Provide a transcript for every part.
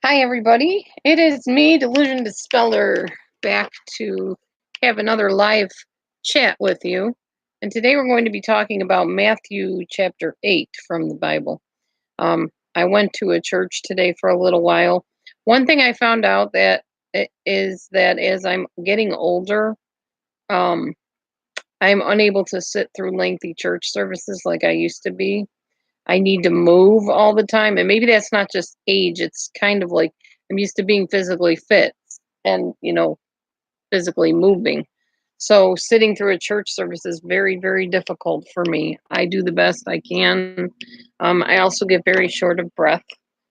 Hi, everybody. It is me, DelusionDispeller, back to have another live chat with you. And today we're going to be talking about Matthew chapter 8 from the Bible. I went to a church today for a little while. One thing I found out is that as I'm getting older, um, I'm unable to sit through lengthy church services like I used to be. I need to move all the time. And maybe that's not just age. It's kind of like I'm used to being physically fit and, physically moving. So sitting through a church service is very, very difficult for me. I do the best I can. I also get very short of breath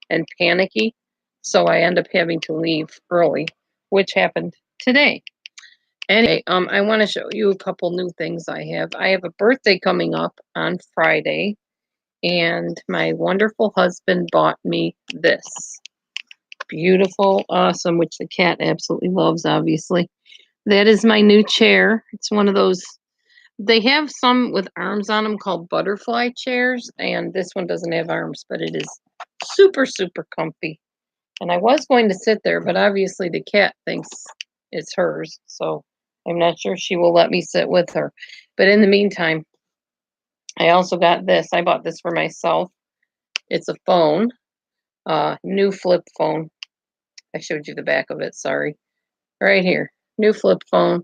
and panicky. So I end up having to leave early, which happened today. Anyway, I want to show you a couple new things I have. I have a birthday coming up on Friday, and my wonderful husband bought me this beautiful, awesome, which the cat absolutely loves, obviously. That is my new chair. It's one of those, they have some with arms on them called butterfly chairs, and this one doesn't have arms, but it is super, super comfy. And I was going to sit there, but obviously the cat thinks it's hers, so I'm not sure she will let me sit with her. But in the meantime, I also got this. I bought this for myself. It's a phone, new flip phone. I showed you the back of it, sorry. Right here, new flip phone.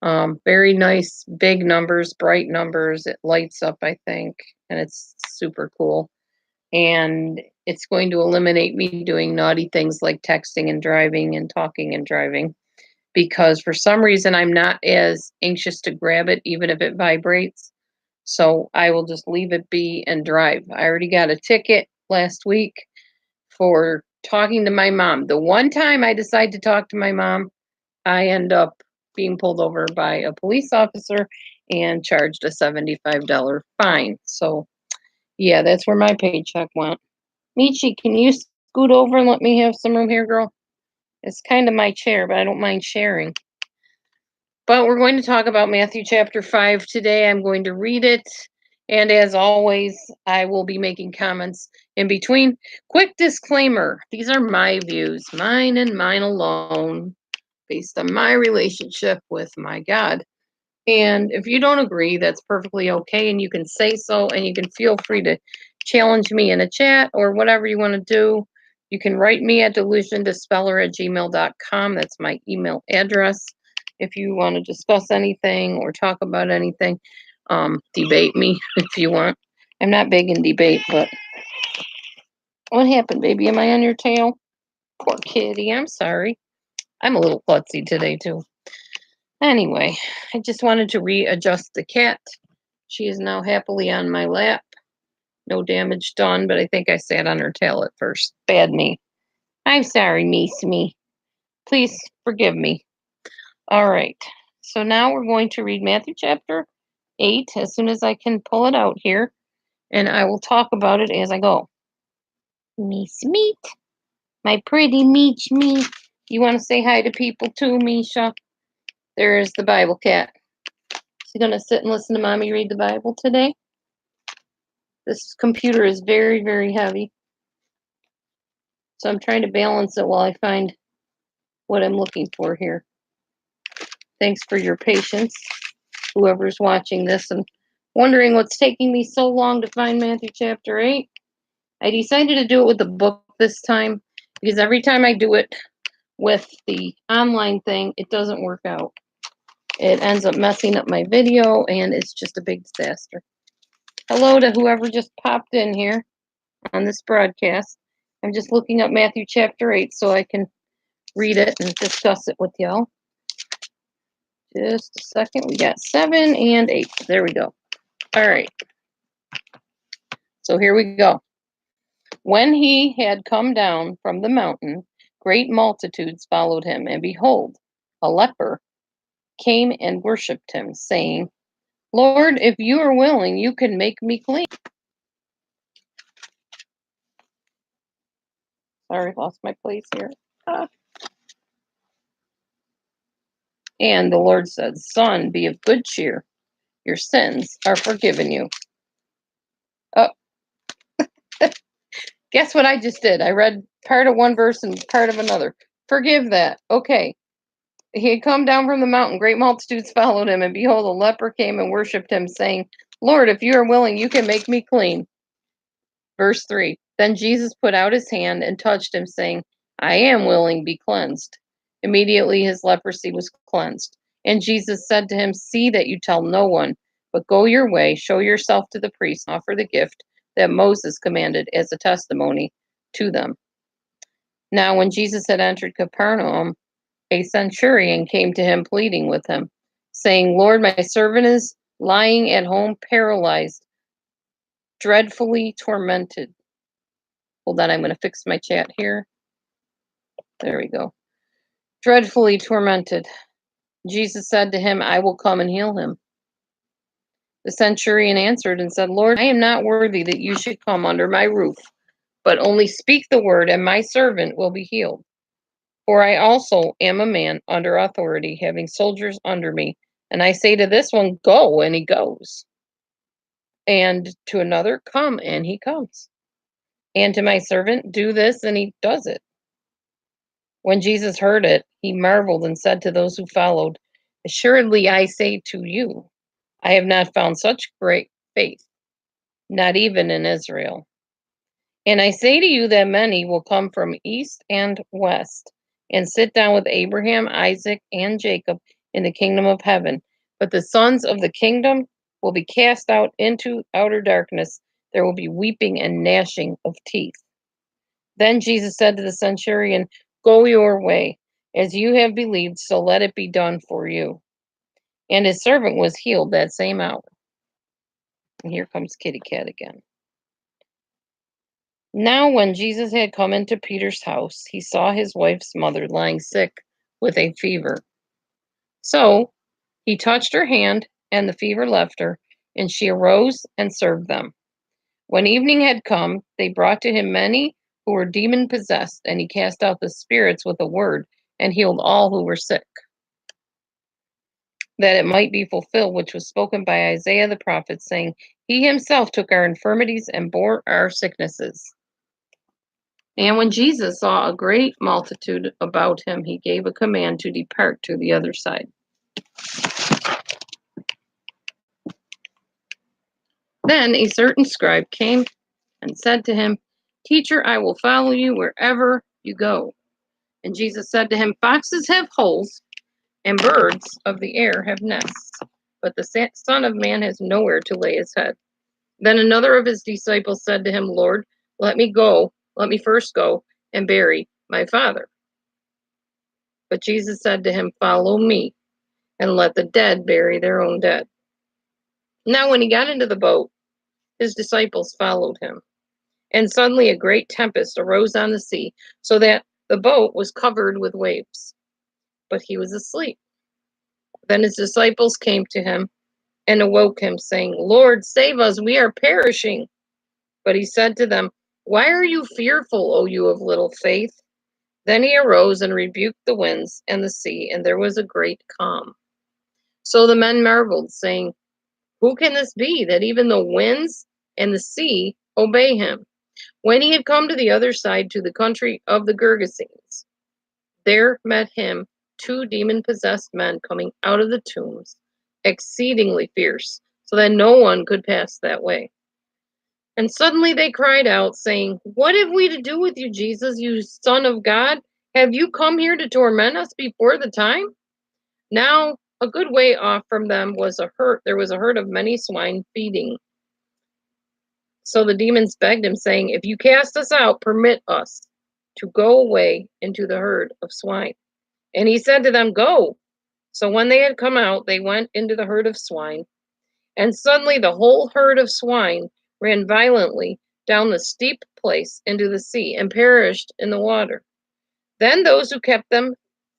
Very nice, big numbers, bright numbers. It lights up, I think, and it's super cool. And it's going to eliminate me doing naughty things like texting and driving and talking and driving, because for some reason I'm not as anxious to grab it, even if it vibrates. So I will just leave it be and drive. I already got a ticket last week for talking to my mom. The one time I decide to talk to my mom, I end up being pulled over by a police officer and charged a $75 fine. So, yeah, that's where my paycheck went. Michi, can you scoot over and let me have some room here, girl? It's kind of my chair, but I don't mind sharing. But we're going to talk about Matthew chapter 5 today. I'm going to read it. And as always, I will be making comments in between. Quick disclaimer, these are my views, mine and mine alone, based on my relationship with my God. And if you don't agree, that's perfectly okay. And you can say so, and you can feel free to challenge me in a chat or whatever you want to do. You can write me at DelusionDispeller@gmail.com. That's my email address. If you want to discuss anything or talk about anything, debate me if you want. I'm not big in debate, but what happened, baby? Am I on your tail? Poor kitty. I'm sorry. I'm a little klutzy today, too. Anyway, I just wanted to readjust the cat. She is now happily on my lap. No damage done, but I think I sat on her tail at first. Bad me. I'm sorry, me. Please forgive me. All right. So now we're going to read Matthew chapter 8 as soon as I can pull it out here, and I will talk about it as I go. Meet, my pretty me. You want to say hi to people too, Misha? There's the Bible cat. She's going to sit and listen to Mommy read the Bible today. This computer is very, very heavy. So I'm trying to balance it while I find what I'm looking for here. Thanks for your patience, whoever's watching this and wondering what's taking me so long to find Matthew chapter 8. I decided to do it with the book this time because every time I do it with the online thing, it doesn't work out. It ends up messing up my video, and it's just a big disaster. Hello to whoever just popped in here on this broadcast. I'm just looking up Matthew chapter 8 so I can read it and discuss it with y'all. Just a second. We got 7 and 8. There we go. All right. So here we go. When he had come down from the mountain, great multitudes followed him, and behold, a leper came and worshipped him, saying, Lord, if you are willing, you can make me clean. Sorry, lost my place here. And the Lord said, Son, be of good cheer. Your sins are forgiven you. Oh, guess what I just did? I read part of one verse and part of another. Forgive that. Okay. He had come down from the mountain. Great multitudes followed him, and behold, a leper came and worshipped him, saying, Lord, if you are willing, you can make me clean. Verse 3. Then Jesus put out his hand and touched him, saying, I am willing, be cleansed. Immediately his leprosy was cleansed. And Jesus said to him, See that you tell no one, but go your way, show yourself to the priest, and offer the gift that Moses commanded as a testimony to them. Now, when Jesus had entered Capernaum, a centurion came to him, pleading with him, saying, Lord, my servant is lying at home, paralyzed, dreadfully tormented. Hold on, I'm going to fix my chat here. There we go. Dreadfully tormented. Jesus said to him, I will come and heal him. The centurion answered and said, Lord, I am not worthy that you should come under my roof, but only speak the word, and my servant will be healed. For I also am a man under authority, having soldiers under me. And I say to this one, Go, and he goes. And to another, Come, and he comes. And to my servant, Do this, and he does it. When Jesus heard it, he marveled and said to those who followed, Assuredly I say to you, I have not found such great faith, not even in Israel. And I say to you that many will come from east and west and sit down with Abraham, Isaac, and Jacob in the kingdom of heaven. But the sons of the kingdom will be cast out into outer darkness. There will be weeping and gnashing of teeth. Then Jesus said to the centurion, Go your way. As you have believed, so let it be done for you. And his servant was healed that same hour. And here comes Kitty Cat again. Now, when Jesus had come into Peter's house, he saw his wife's mother lying sick with a fever. So he touched her hand, and the fever left her, and she arose and served them. When evening had come, they brought to him many who were demon possessed, and he cast out the spirits with a word and healed all who were sick, that it might be fulfilled which was spoken by Isaiah the prophet, saying, He himself took our infirmities and bore our sicknesses. And when Jesus saw a great multitude about him, he gave a command to depart to the other side. Then a certain scribe came and said to him, Teacher, I will follow you wherever you go. And Jesus said to him, Foxes have holes, and birds of the air have nests, but the Son of Man has nowhere to lay his head. Then another of his disciples said to him, Lord, let me first go and bury my father. But Jesus said to him, Follow me, and let the dead bury their own dead. Now when he got into the boat, his disciples followed him. And suddenly a great tempest arose on the sea, so that the boat was covered with waves. But he was asleep. Then his disciples came to him and awoke him, saying, Lord, save us, we are perishing. But he said to them, Why are you fearful, O you of little faith? Then he arose and rebuked the winds and the sea, and there was a great calm. So the men marveled, saying, Who can this be, that even the winds and the sea obey him? When he had come to the other side, to the country of the Gergesenes, there met him 2 demon-possessed men coming out of the tombs, exceedingly fierce, so that no one could pass that way. And suddenly they cried out, saying, What have we to do with you, Jesus, you Son of God? Have you come here to torment us before the time? Now, a good way off from them there was a herd of many swine feeding. So the demons begged him, saying, If you cast us out, permit us to go away into the herd of swine. And he said to them, Go. So when they had come out, they went into the herd of swine. And suddenly the whole herd of swine ran violently down the steep place into the sea and perished in the water. Then those who kept them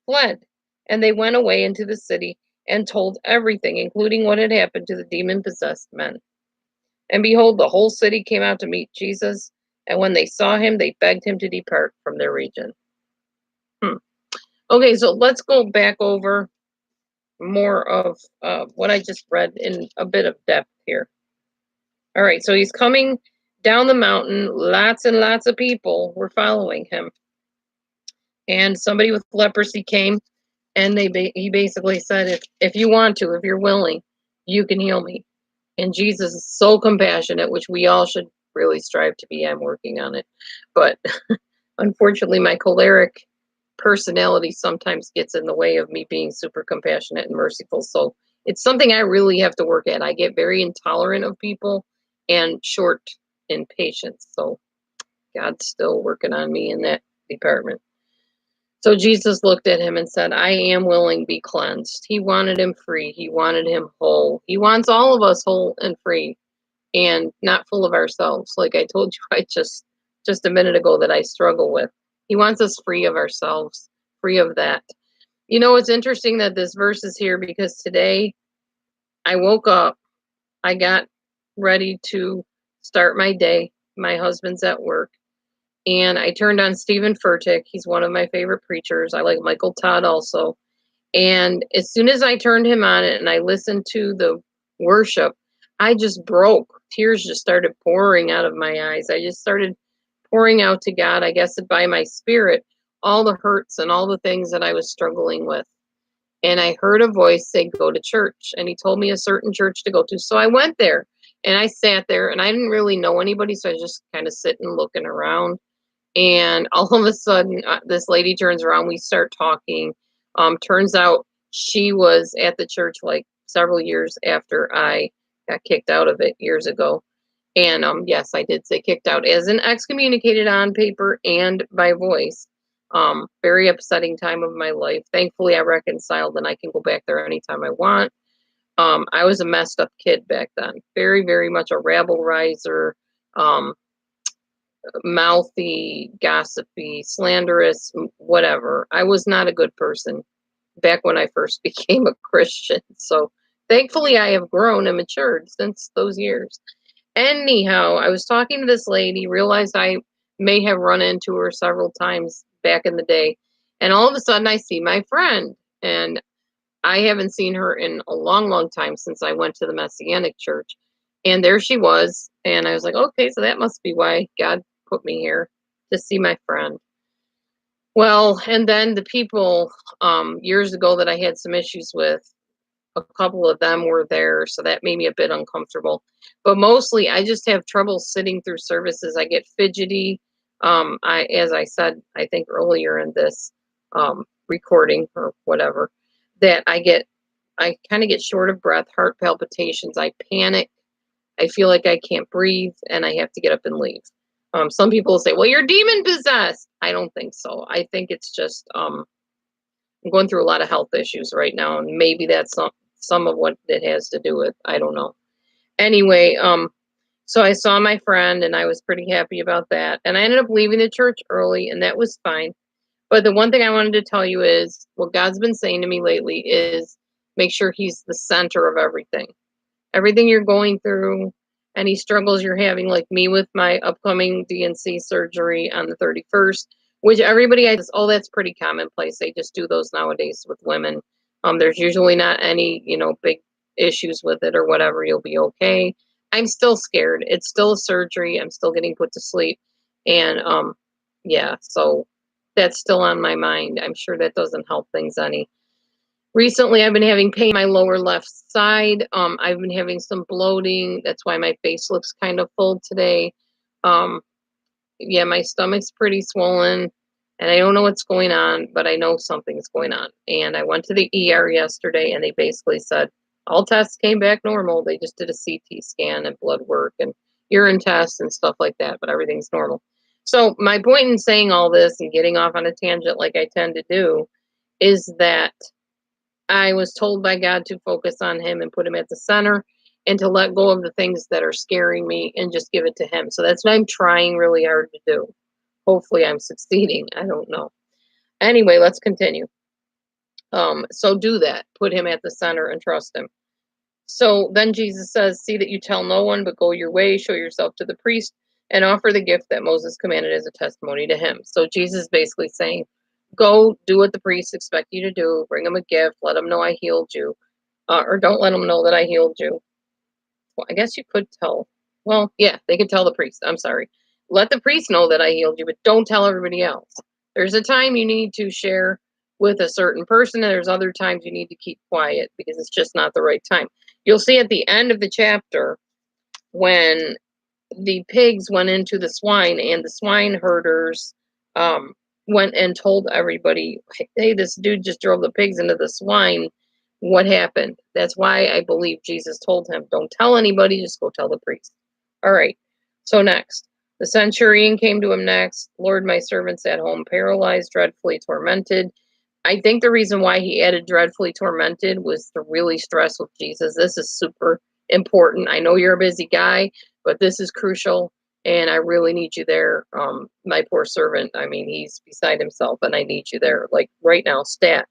fled, and they went away into the city and told everything, including what had happened to the demon-possessed men. And behold, the whole city came out to meet Jesus, and when they saw him, they begged him to depart from their region. Okay, so let's go back over more of what I just read in a bit of depth here. All right, so he's coming down the mountain, lots and lots of people were following him. And somebody with leprosy came, and he basically said, if you want to, if you're willing, you can heal me. And Jesus is so compassionate, which we all should really strive to be. I'm working on it. But unfortunately, my choleric personality sometimes gets in the way of me being super compassionate and merciful. So it's something I really have to work at. I get very intolerant of people and short in patience. So God's still working on me in that department. So Jesus looked at him and said, I am willing, be cleansed. He wanted him free. He wanted him whole. He wants all of us whole and free and not full of ourselves. Like I told you, I just a minute ago that I struggle with. He wants us free of ourselves, free of that. You know, it's interesting that this verse is here because today I woke up, I got ready to start my day. My husband's at work. And I turned on Stephen Furtick. He's one of my favorite preachers. I like Michael Todd also. And as soon as I turned him on and I listened to the worship, I just broke. Tears just started pouring out of my eyes. I just started pouring out to God, I guess by my spirit, all the hurts and all the things that I was struggling with. And I heard a voice say, go to church. And he told me a certain church to go to. So I went there and I sat there and I didn't really know anybody. So I was just kind of sitting, looking around. And all of a sudden, this lady turns around. We start talking. Turns out she was at the church like several years after I got kicked out of it years ago. And yes, I did say kicked out as in excommunicated on paper and by voice. Very upsetting time of my life. Thankfully, I reconciled and I can go back there anytime I want. I was a messed up kid back then. Very, very much a rabble riser. Mouthy, gossipy, slanderous, whatever. I was not a good person back when I first became a Christian. So thankfully, I have grown and matured since those years. Anyhow, I was talking to this lady, realized I may have run into her several times back in the day. And all of a sudden, I see my friend. And I haven't seen her in a long, long time since I went to the Messianic church. And there she was. And I was like, okay, so that must be why God put me here to see my friend. Well, and then the people years ago that I had some issues with, a couple of them were there. So that made me a bit uncomfortable. But mostly I just have trouble sitting through services. I get fidgety. As I said, I think earlier in this recording or whatever, that I kind of get short of breath, heart palpitations. I panic. I feel like I can't breathe and I have to get up and leave. Some people will say, well, you're demon possessed. I don't think so. I think it's just, I'm going through a lot of health issues right now. And maybe that's some of what it has to do with. I don't know. Anyway, so I saw my friend and I was pretty happy about that. And I ended up leaving the church early and that was fine. But the one thing I wanted to tell you is what God's been saying to me lately is make sure he's the center of everything. Everything you're going through, any struggles you're having, like me with my upcoming DNC surgery on the 31st, which everybody says, oh, that's pretty commonplace. They just do those nowadays with women. There's usually not any, big issues with it or whatever. You'll be okay. I'm still scared. It's still a surgery. I'm still getting put to sleep. And yeah, so that's still on my mind. I'm sure that doesn't help things any. Recently, I've been having pain in my lower left side. I've been having some bloating. That's why my face looks kind of full today. Yeah, my stomach's pretty swollen, and I don't know what's going on, but I know something's going on. And I went to the ER yesterday, and they basically said all tests came back normal. They just did a CT scan and blood work and urine tests and stuff like that, but everything's normal. So my point in saying all this and getting off on a tangent like I tend to do is that I was told by God to focus on him and put him at the center and to let go of the things that are scaring me and just give it to him. So that's what I'm trying really hard to do. Hopefully I'm succeeding. I don't know. Anyway, let's continue. So do that. Put him at the center and trust him. So then Jesus says, see that you tell no one, but go your way, show yourself to the priest, and offer the gift that Moses commanded as a testimony to him. So Jesus is basically saying, go do what the priests expect you to do. Bring them a gift. Let them know I healed you. Or don't let them know that I healed you. Well, I guess you could tell Well, yeah, they could tell the priest. I'm sorry. Let the priest know that I healed you, but don't tell everybody else. There's a time you need to share with a certain person, and there's other times you need to keep quiet because it's just not the right time. You'll see at the end of the chapter when the pigs went into the swine and the swine herders um, went and told everybody, hey, this dude just drove the pigs into the swine. What happened? That's why I believe Jesus told him, don't tell anybody, just go tell the priest. All right. So next, the centurion came to him next. Lord, my servant's at home, paralyzed, dreadfully tormented. I think the reason why he added dreadfully tormented was to really stress with Jesus. This is super important. I know you're a busy guy, but this is crucial and I really need you there. My poor servant, I mean, he's beside himself and I need you there, like right now, stat.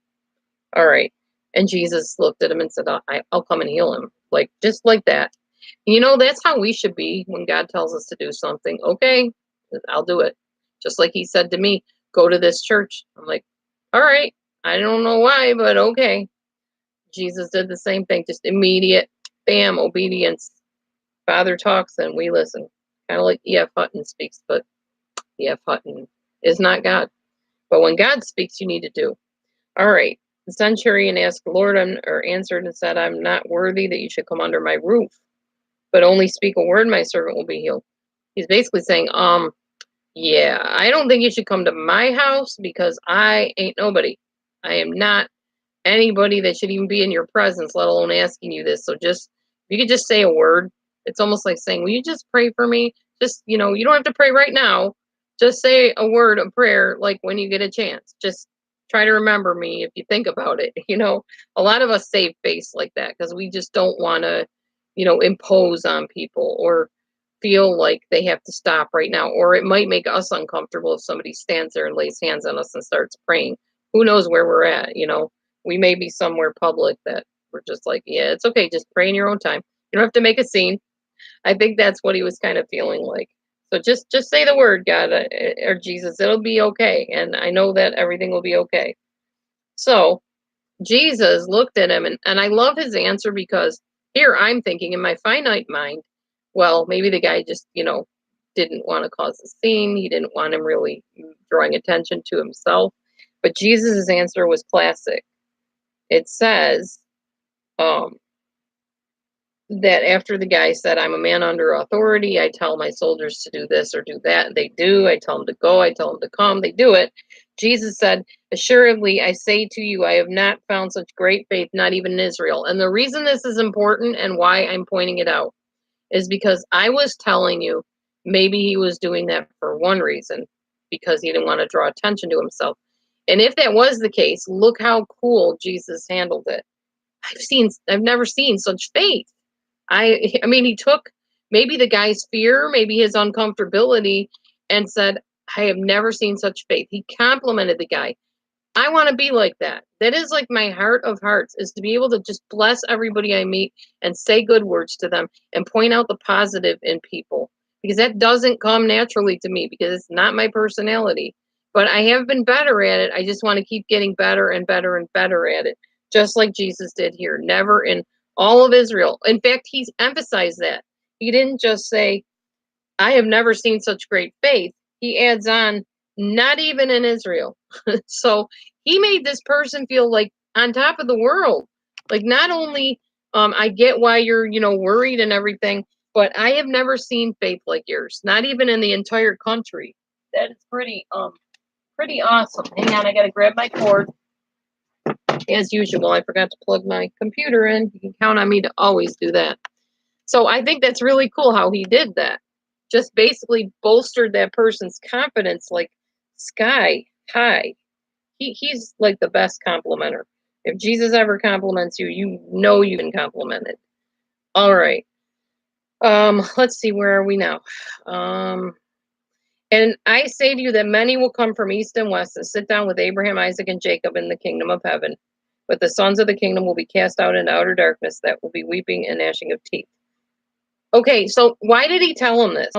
All right. And Jesus looked at him and said, I'll come and heal him. Like, just like that. You know, that's how we should be when God tells us to do something. Okay, I'll do it. Just like he said to me, go to this church. I'm like, all right. I don't know why, but okay. Jesus did the same thing, just immediate, bam, obedience. Father talks and we listen. Kind of like E.F. Hutton speaks, but E.F. Hutton is not God. But when God speaks, you need to do. All right. The centurion asked the Lord, or answered and said, I'm not worthy that you should come under my roof, but only speak a word, my servant will be healed. He's basically saying, yeah, I don't think you should come to my house because I ain't nobody. I am not anybody that should even be in your presence, let alone asking you this. So just, if you could just say a word, it's almost like saying, will you just pray for me? Just, you know, you don't have to pray right now. Just say a word of prayer, like when you get a chance. Just try to remember me if you think about it. You know, a lot of us save face like that because we just don't want to, you know, impose on people or feel like they have to stop right now. Or it might make us uncomfortable if somebody stands there and lays hands on us and starts praying. Who knows where we're at, you know? We may be somewhere public that we're just like, yeah, it's okay. Just pray in your own time. You don't have to make a scene. I think that's what he was kind of feeling like. So just say the word, God, or Jesus. It'll be okay. And I know that everything will be okay. So Jesus looked at him, and I love his answer because here I'm thinking in my finite mind, well, maybe the guy just, you know, didn't want to cause a scene. He didn't want him really drawing attention to himself. But Jesus's answer was classic. It says um, that after the guy said, I'm a man under authority, I tell my soldiers to do this or do that. They do. I tell them to go. I tell them to come. They do it. Jesus said, assuredly, I say to you, I have not found such great faith, not even in Israel. And the reason this is important and why I'm pointing it out is because I was telling you maybe he was doing that for one reason, because he didn't want to draw attention to himself. And if that was the case, look how cool Jesus handled it. I've never seen such faith. I mean, he took maybe the guy's fear, maybe his uncomfortability, and said, I have never seen such faith. He complimented the guy. I want to be like that. That is like my heart of hearts, is to be able to just bless everybody I meet and say good words to them and point out the positive in people, because that doesn't come naturally to me because it's not my personality. But I have been better at it. I just want to keep getting better and better and better at it, just like Jesus did here. Never in all of Israel. In fact, he's emphasized that. He didn't just say, I have never seen such great faith. He adds on, not even in Israel. So he made this person feel like on top of the world. Like, not only I get why you're, you know, worried and everything, but I have never seen faith like yours, not even in the entire country. That is pretty awesome. Hang on, I gotta grab my cord. As usual, I forgot to plug my computer in. You can count on me to always do that. So I think that's really cool how he did that. Just basically bolstered that person's confidence like sky high. He's like the best complimenter. If Jesus ever compliments you, you know you've been complimented. All right. Let's see, where are we now? And I say to you that many will come from east and west and sit down with Abraham, Isaac, and Jacob in the kingdom of heaven. But the sons of the kingdom will be cast out into outer darkness, that will be weeping and gnashing of teeth. Okay, so why did he tell him this?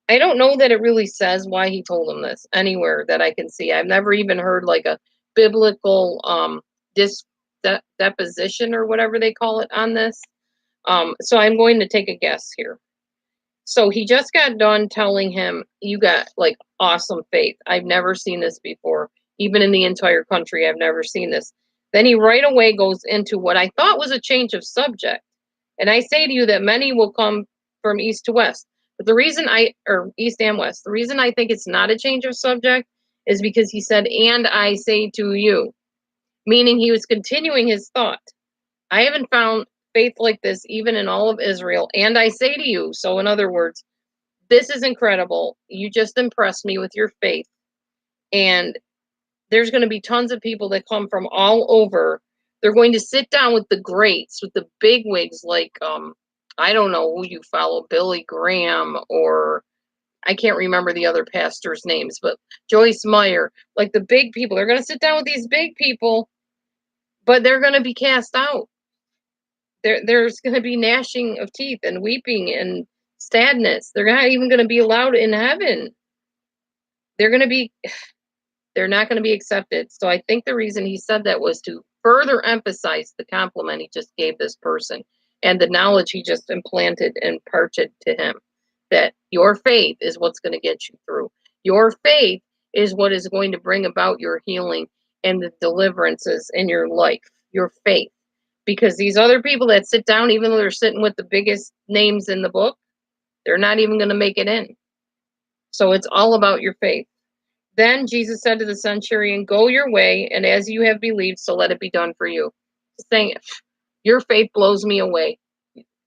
I don't know that it really says why he told him this anywhere that I can see. I've never even heard like a biblical deposition or whatever they call it on this. So I'm going to take a guess here. So he just got done telling him, you got like awesome faith. I've never seen this before. Even in the entire country, I've never seen this. Then he right away goes into what I thought was a change of subject. And I say to you that many will come from east to west. But the reason or east and west, the reason I think it's not a change of subject is because he said, and I say to you, meaning he was continuing his thought. I haven't found faith like this even in all of Israel. And I say to you, so in other words, this is incredible. You just impressed me with your faith. And there's going to be tons of people that come from all over. They're going to sit down with the greats, with the big wigs, like I don't know who you follow, Billy Graham, or I can't remember the other pastors' names, but Joyce Meyer, like the big people. They're going to sit down with these big people, but they're going to be cast out. There's going to be gnashing of teeth and weeping and sadness. They're not even going to be allowed in heaven. They're going to be they're not going to be accepted. So I think the reason he said that was to further emphasize the compliment he just gave this person and the knowledge he just implanted and imparted to him, that your faith is what's going to get you through. Your faith is what is going to bring about your healing and the deliverances in your life. Your faith. Because these other people that sit down, even though they're sitting with the biggest names in the book, they're not even going to make it in. So it's all about your faith. Then Jesus said to the centurion, go your way, and as you have believed, so let it be done for you. Saying, your faith blows me away.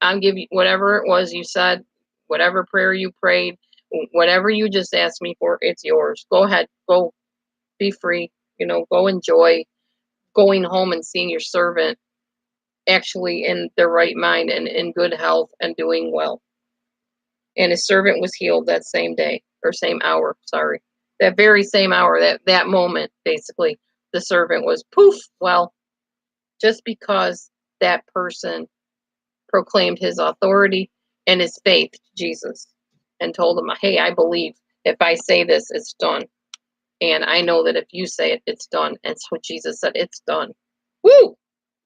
I'll give you whatever it was you said, whatever prayer you prayed, whatever you just asked me for, it's yours. Go ahead, go be free, go enjoy going home and seeing your servant actually in their right mind and in good health and doing well. And his servant was healed that same day, or same hour, sorry. That very same hour, that moment, basically, the servant was poof, well, just because that person proclaimed his authority and his faith to Jesus and told him, hey, I believe if I say this, it's done. And I know that if you say it, it's done. And so Jesus said, it's done. Woo!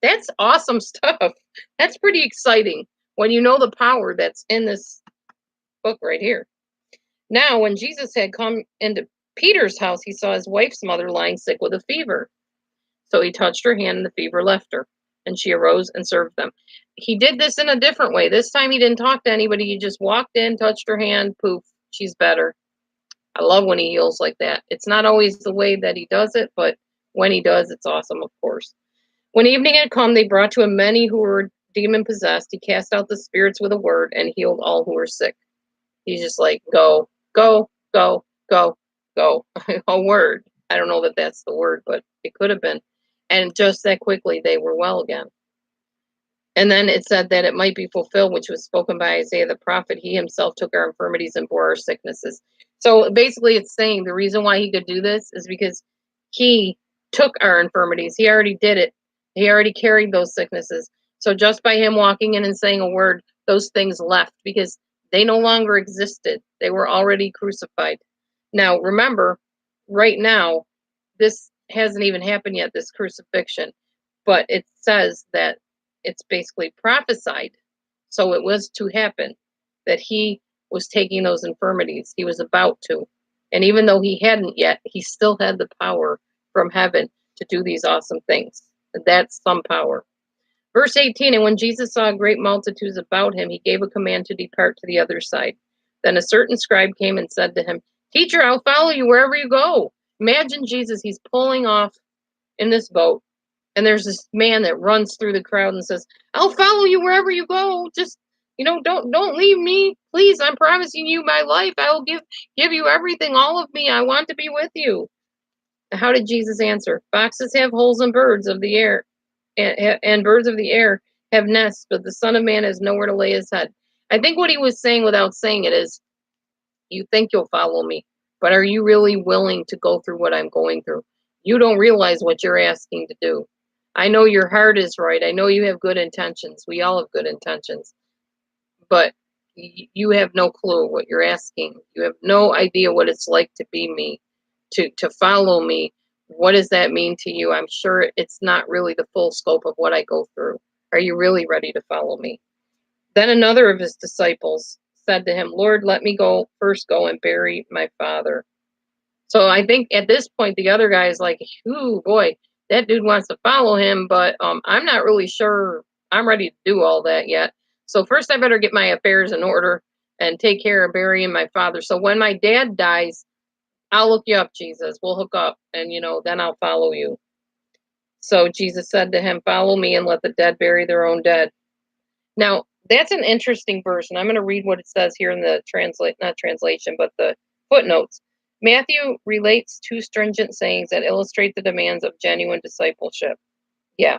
That's awesome stuff. That's pretty exciting when you know the power that's in this book right here. Now, when Jesus had come into Peter's house, he saw his wife's mother lying sick with a fever. So he touched her hand and the fever left her, and she arose and served them. He did this in a different way. This time he didn't talk to anybody. He just walked in, touched her hand, poof, she's better. I love when he heals like that. It's not always the way that he does it, but when he does, it's awesome, of course. When evening had come, they brought to him many who were demon-possessed. He cast out the spirits with a word and healed all who were sick. He's just like, go, go, go, go, go. A word. I don't know that that's the word, but it could have been. And just that quickly, they were well again. And then it said that it might be fulfilled, which was spoken by Isaiah the prophet. He himself took our infirmities and bore our sicknesses. So basically, it's saying the reason why he could do this is because he took our infirmities. He already did it. He already carried those sicknesses. So just by him walking in and saying a word, those things left because they no longer existed. They were already crucified. Now, remember, right now, this hasn't even happened yet, this crucifixion. But it says that it's basically prophesied. So it was to happen that he was taking those infirmities. He was about to. And even though he hadn't yet, he still had the power from heaven to do these awesome things. That's some power. Verse 18, and when Jesus saw great multitudes about him, he gave a command to depart to the other side. Then a certain scribe came and said to him, Teacher, I'll follow you wherever you go. Imagine Jesus, he's pulling off in this boat. And there's this man that runs through the crowd and says, I'll follow you wherever you go. Just, don't leave me. Please, I'm promising you my life. I will give you everything, all of me. I want to be with you. How did Jesus answer? Foxes have holes and birds of the air, and birds of the air have nests, but the Son of Man has nowhere to lay his head. I think what he was saying without saying it is, you think you'll follow me, but are you really willing to go through what I'm going through? You don't realize what you're asking to do. I know your heart is right. I know you have good intentions. We all have good intentions. But you have no clue what you're asking. You have no idea what it's like to be me, to follow me. What does that mean to you? I'm sure it's not really the full scope of what I go through. Are you really ready to follow me? Then another of his disciples said to him, Lord, let me first go and bury my father. So I think at this point, the other guy is like, ooh, boy, that dude wants to follow him, but I'm not really sure I'm ready to do all that yet. So first I better get my affairs in order and take care of burying my father. So when my dad dies, I'll look you up, Jesus. We'll hook up and, then I'll follow you. So Jesus said to him, follow me and let the dead bury their own dead. Now, that's an interesting verse, and I'm going to read what it says here in the not translation, but the footnotes. Matthew relates two stringent sayings that illustrate the demands of genuine discipleship. Yeah,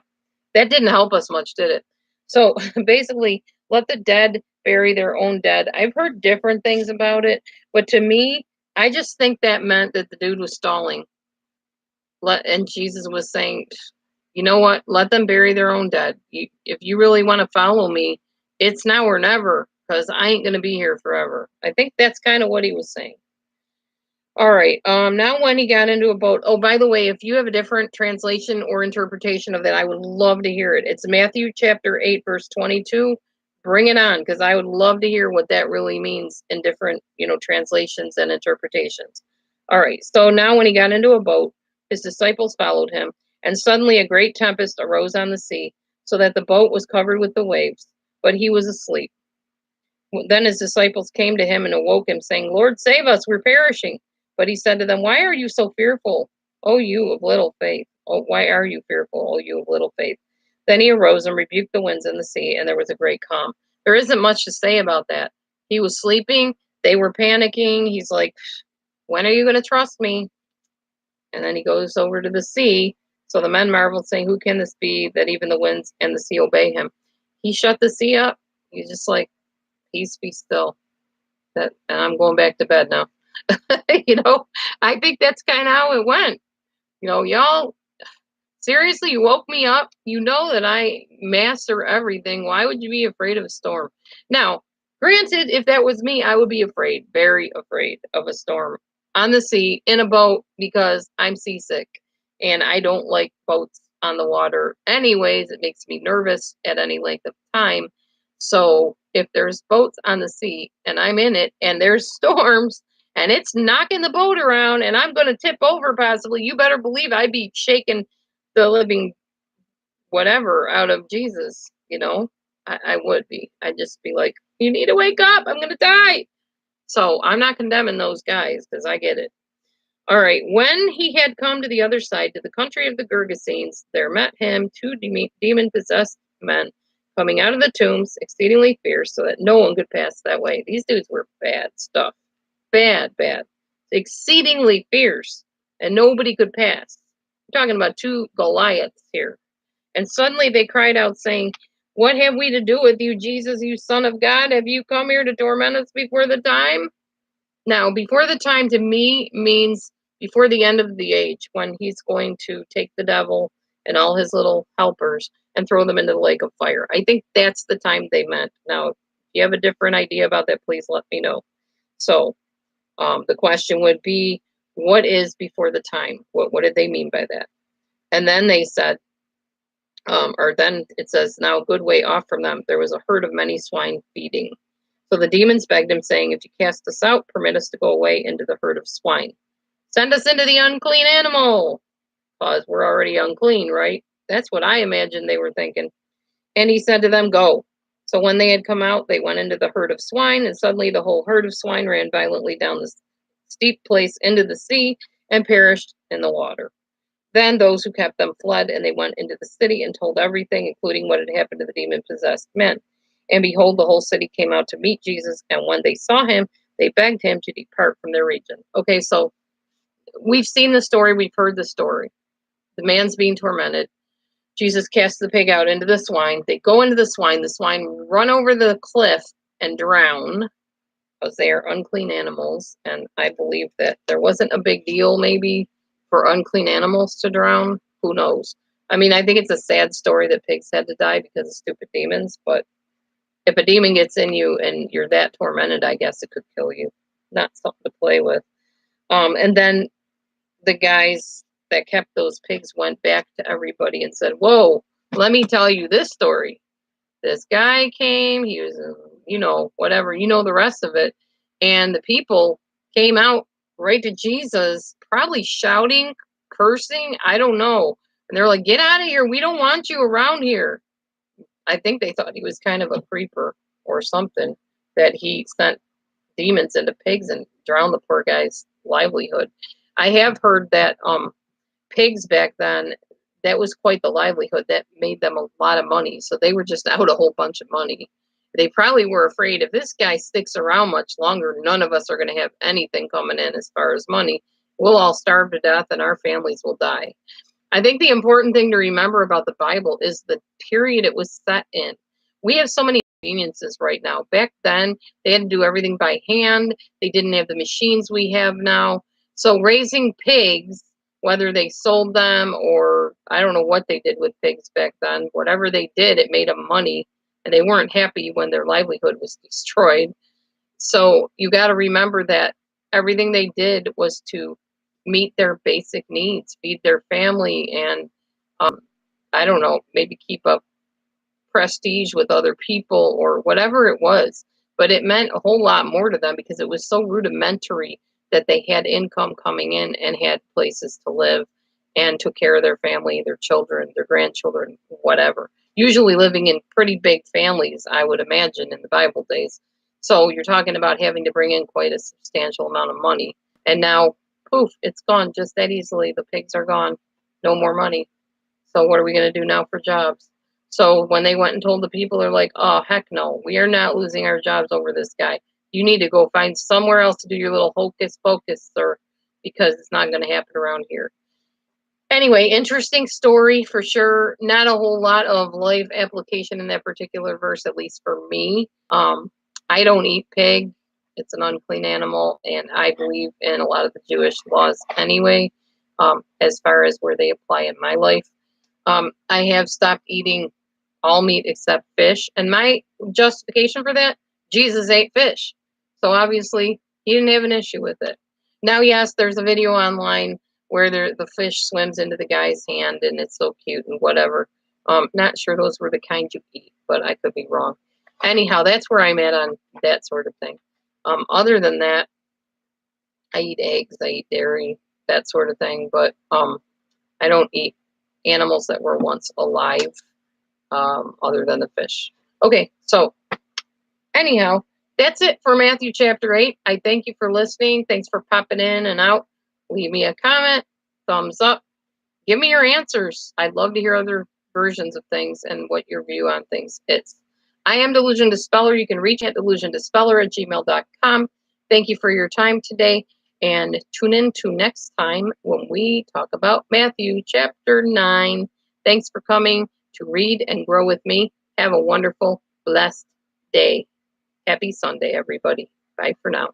that didn't help us much, did it? So basically, let the dead bury their own dead. I've heard different things about it, but to me, I just think that meant that the dude was stalling. And Jesus was saying, you know what? Let them bury their own dead. If you really want to follow me, it's now or never, because I ain't going to be here forever. I think that's kind of what he was saying. All right. Now when he got into a boat. Oh, by the way, if you have a different translation or interpretation of that, I would love to hear it. It's Matthew chapter 8, verse 22. Bring it on, because I would love to hear what that really means in different, translations and interpretations. All right. So now when he got into a boat, his disciples followed him, and suddenly a great tempest arose on the sea, so that the boat was covered with the waves, but he was asleep. Then his disciples came to him and awoke him, saying, Lord, save us, we're perishing. But he said to them, why are you so fearful, O you of little faith? Oh, why are you fearful, O you of little faith? Then he arose and rebuked the winds and the sea, and there was a great calm. There isn't much to say about that. He was sleeping. They were panicking. He's like, when are you going to trust me? And then he goes over to the sea. So the men marveled, saying, who can this be that even the winds and the sea obey him? He shut the sea up. He's just like, peace be still. And I'm going back to bed now. I think that's kind of how it went. Y'all, seriously, you woke me up. You know that I master everything. Why would you be afraid of a storm? Now, granted, if that was me, I would be afraid, very afraid of a storm on the sea in a boat, because I'm seasick and I don't like boats on the water. Anyways, it makes me nervous at any length of time. So if there's boats on the sea and I'm in it and there's storms and it's knocking the boat around and I'm going to tip over possibly, you better believe I'd be shaking the living whatever out of Jesus. I would be. I'd just be like, you need to wake up. I'm going to die. So I'm not condemning those guys, because I get it. All right. When he had come to the other side, to the country of the Gergesenes, there met him two demon-possessed men coming out of the tombs, exceedingly fierce, so that no one could pass that way. These dudes were bad stuff. Bad, bad. Exceedingly fierce, and nobody could pass. We're talking about two Goliaths here. And suddenly they cried out, saying, what have we to do with you, Jesus, you Son of God? Have you come here to torment us before the time? Now, before the time to me means before the end of the age, when he's going to take the devil and all his little helpers and throw them into the lake of fire. I think that's the time they meant. Now, if you have a different idea about that, please let me know. So the question would be, what is before the time? What did they mean by that? And then they said, or then it says, now a good way off from them, there was a herd of many swine feeding. So the demons begged him, saying, if you cast us out, permit us to go away into the herd of swine. Send us into the unclean animal, because we're already unclean, right? That's what I imagine they were thinking. And he said to them, go. So when they had come out, they went into the herd of swine, and suddenly the whole herd of swine ran violently down the steep place into the sea and perished in the water. Then those who kept them fled, and they went into the city and told everything, including what had happened to the demon-possessed men. And behold, the whole city came out to meet Jesus, and when they saw him, they begged him to depart from their region. Okay, so we've seen the story, we've heard the story. The man's being tormented. Jesus casts the pig out into the swine. They go into the swine run over the cliff and drown, because they are unclean animals. And I believe that there wasn't a big deal maybe for unclean animals to drown. Who knows? I mean, I think it's a sad story that pigs had to die because of stupid demons, but if a demon gets in you and you're that tormented, I guess it could kill you. Not something to play with. And then the guys that kept those pigs went back to everybody and said, whoa, let me tell you this story. This guy came, he was you know, whatever, you know the rest of it. And the people came out right to Jesus, probably shouting, cursing, I don't know. And they're like, get out of here. We don't want you around here. I think they thought he was kind of a creeper or something, that he sent demons into pigs and drowned the poor guy's livelihood. I have heard that pigs back then, that was quite the livelihood. That made them a lot of money. So they were just out a whole bunch of money. They probably were afraid if this guy sticks around much longer, none of us are going to have anything coming in as far as money. We'll all starve to death and our families will die. I think the important thing to remember about the Bible is the period it was set in. We have so many conveniences right now. Back then, they had to do everything by hand. They didn't have the machines we have now. So raising pigs, whether they sold them or I don't know what they did with pigs back then, whatever they did, it made them money. And they weren't happy when their livelihood was destroyed. So you got to remember that everything they did was to meet their basic needs, feed their family, and I don't know, maybe keep up prestige with other people or whatever it was. But it meant a whole lot more to them because it was so rudimentary that they had income coming in and had places to live and took care of their family, their children, their grandchildren, whatever. Usually living in pretty big families, I would imagine, in the Bible days. So you're talking about having to bring in quite a substantial amount of money. And now, poof, it's gone just that easily. The pigs are gone. No more money. So what are we going to do now for jobs? So when they went and told the people, they're like, oh, heck no, we are not losing our jobs over this guy. You need to go find somewhere else to do your little hocus pocus, sir, because it's not going to happen around here. Anyway, interesting story for sure. Not a whole lot of life application in that particular verse, at least for me. I don't eat pig. It's an unclean animal, and I believe in a lot of the Jewish laws anyway, as far as where they apply in my life. I have stopped eating all meat except fish. And my justification for that, Jesus ate fish. So obviously he didn't have an issue with it. Now, yes, there's a video online where the fish swims into the guy's hand and it's so cute and whatever. Not sure those were the kind you eat, but I could be wrong. Anyhow, that's where I'm at on that sort of thing. Other than that, I eat eggs, I eat dairy, that sort of thing, but I don't eat animals that were once alive, other than the fish. Okay, so anyhow, that's it for Matthew chapter 8. I thank you for listening. Thanks for popping in and out. Leave me a comment, thumbs up. Give me your answers. I'd love to hear other versions of things and what your view on things is. I am DelusionDispeller. You can reach at DelusionDispeller@gmail.com. Thank you for your time today, and tune in to next time when we talk about Matthew chapter 9. Thanks for coming to read and grow with me. Have a wonderful, blessed day. Happy Sunday, everybody. Bye for now.